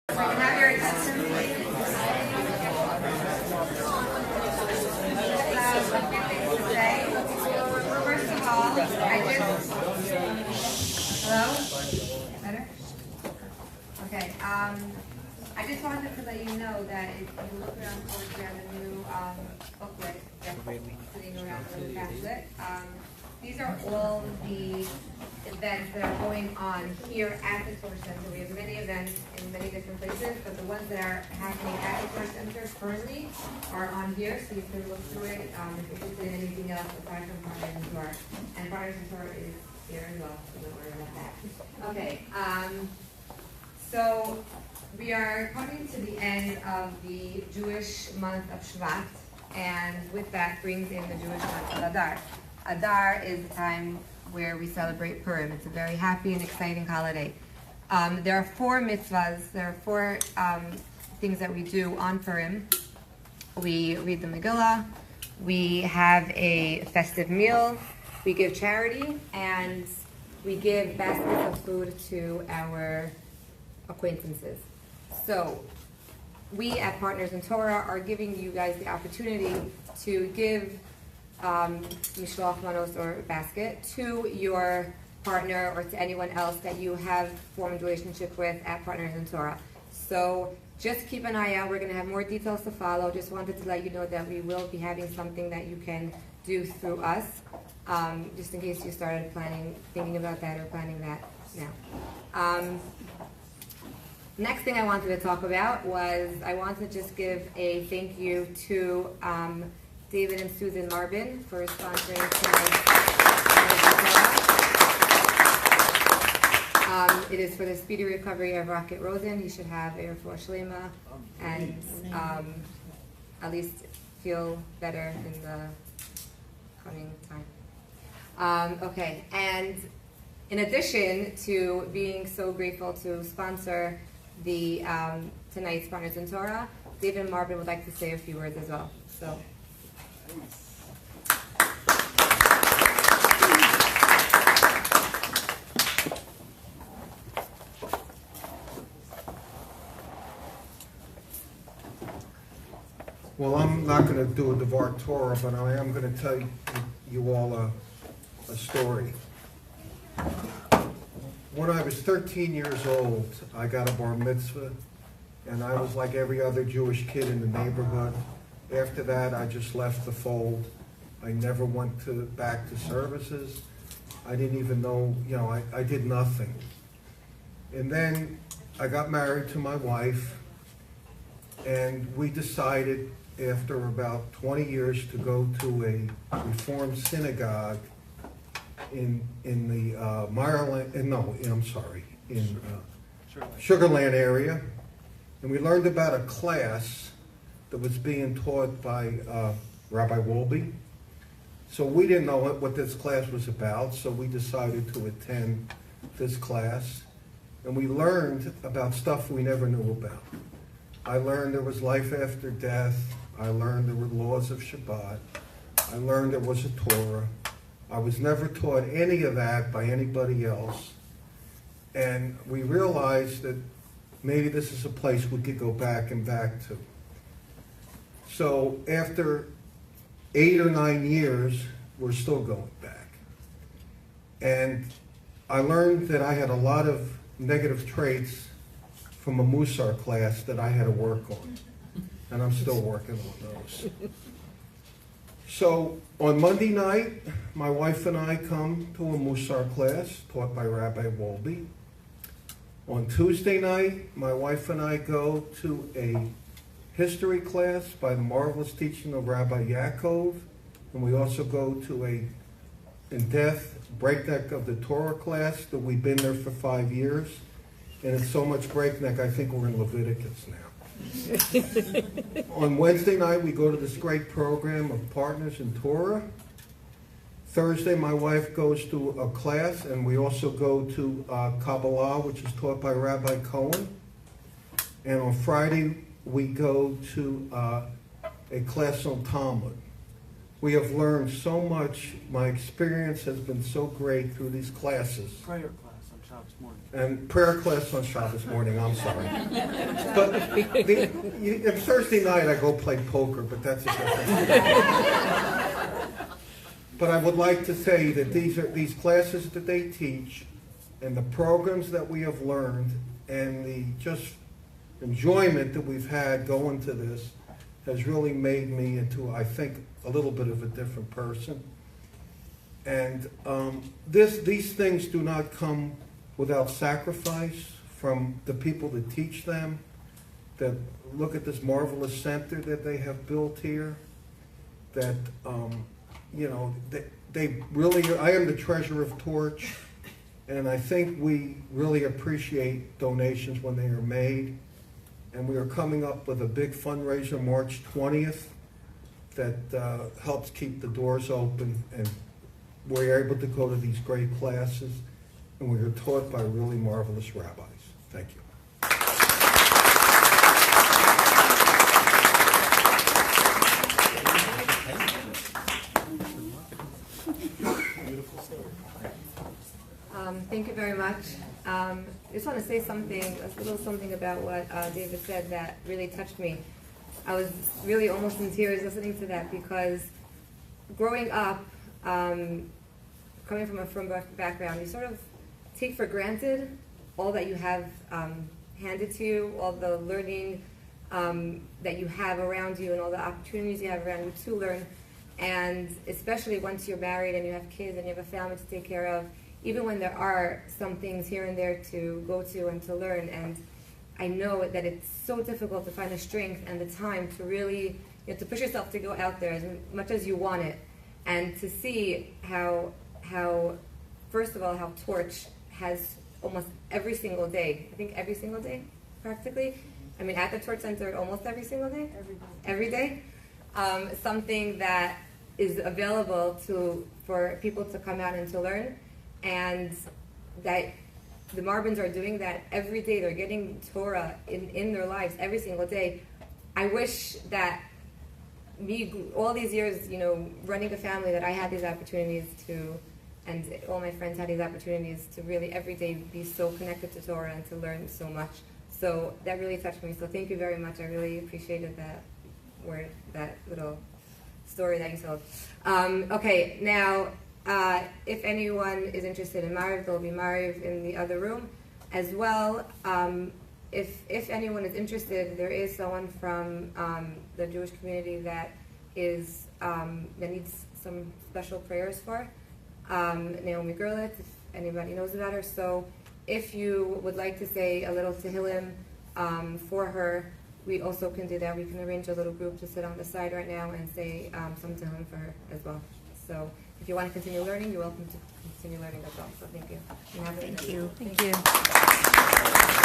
So you can have your attention, please. A few things to say. First of all, hello? Better? Okay. I just wanted to let you know that if you look around TORCH, we have a new booklet that's sitting around the pamphlet. These are all the events that are going on here at the TORCH Center. We have many events in many different places, but the ones that are happening at the TORCH Center currently are on here, so you can look through it if you're interested in anything else aside from Partners in Torah. And Partners in Torah is here as well, so don't worry about that. Okay, so we are coming to the end of the Jewish month of Shvat, and with that brings in the Jewish month of Adar. Adar is the time where we celebrate Purim. It's a very happy and exciting holiday. There are 4 mitzvahs. There are 4 things that we do on Purim. We read the Megillah. We have a festive meal. We give charity, and we give baskets of food to our acquaintances. So we at Partners in Torah are giving you guys the opportunity to give mishloach manos or basket to your partner or to anyone else that you have formed a relationship with at Partners in Torah. So just keep an eye out. We're going to have more details to follow. Just wanted to let you know that we will be having something that you can do through us, just in case you started thinking about that or planning that now. Next thing I wanted to talk about was I want to just give a thank you to David and Susan Marbin for sponsoring tonight's. It is for the speedy recovery of Rocket Rosen. He should have a refuah shlema and at least feel better in the coming time. Okay, and in addition to being so grateful to sponsor the tonight's Partners in Torah, David and Marbin would like to say a few words as well. So. Well, I'm not going to do a Devar Torah, but I am going to tell you all a story. When I was 13 years old, I got a bar mitzvah, and I was like every other Jewish kid in the neighborhood. After that, I just left the fold. I never went back to services. I didn't even know, I did nothing. And then I got married to my wife, and we decided after about 20 years to go to a Reformed synagogue in the Sugarland area. And we learned about a class that was being taught by Rabbi Wolbe. So we didn't know what this class was about, so we decided to attend this class. And we learned about stuff we never knew about. I learned there was life after death. I learned there were laws of Shabbat. I learned there was a Torah. I was never taught any of that by anybody else. And we realized that maybe this is a place we could go back to. So after 8 or 9 years, we're still going back. And I learned that I had a lot of negative traits from a Musar class that I had to work on. And I'm still working on those. So on Monday night, my wife and I come to a Musar class taught by Rabbi Wolbe. On Tuesday night, my wife and I go to a history class by the marvelous teaching of Rabbi Yaakov, and we also go to a in-depth breakneck of the Torah class that we've been there for 5 years, and it's so much breakneck I think we're in Leviticus now. On Wednesday night, we go to this great program of Partners in Torah. Thursday, my wife goes to a class, and we also go to Kabbalah, which is taught by Rabbi Cohen. And on Friday, we go to a class on Talmud. We have learned so much. My experience has been so great through these classes. Prayer class on Shabbos morning. And prayer class on Shabbos morning, I'm sorry. But Thursday night I go play poker, but that's a different But I would like to say that these classes that they teach and the programs that we have learned and the just enjoyment that we've had going to this has really made me into, I think, a little bit of a different person. And these things do not come without sacrifice from the people that teach them, that look at this marvelous center that they have built here, that, they really, I am the treasurer of Torch, and I think we really appreciate donations when they are made. And we are coming up with a big fundraiser March 20th that helps keep the doors open, and we're able to go to these great classes, and we are taught by really marvelous rabbis. Thank you. Thank you very much. I just want to say something, a little something about what David said that really touched me. I was really almost in tears listening to that, because growing up, coming from a frum background, you sort of take for granted all that you have handed to you, all the learning that you have around you, and all the opportunities you have around you to learn. And especially once you're married and you have kids and you have a family to take care of, even when there are some things here and there to go to and to learn. And I know that it's so difficult to find the strength and the time to really, to push yourself to go out there as much as you want it, and to see how first of all, how Torch has almost every single day, I think every single day, practically. I mean, at the Torch Center, almost every single day? Every day. Something that is available for people to come out and to learn, and that the Marbins are doing that every day. They're getting Torah in their lives every single day. I wish that all these years, running a family, that I had these opportunities to, and all my friends had these opportunities to really every day be so connected to Torah and to learn so much. So that really touched me. So thank you very much. I really appreciated that little story that you told. Okay, now, if anyone is interested in Mariv, there'll be Mariv in the other room as well. If anyone is interested, there is someone from the Jewish community that needs some special prayers for. Naomi Gerlitz, if anybody knows about her. So if you would like to say a little Tehillim for her, we also can do that. We can arrange a little group to sit on the side right now and say some Tehillim for her as well. So if you want to continue learning, you're welcome to continue learning as well. So thank you. Thank you.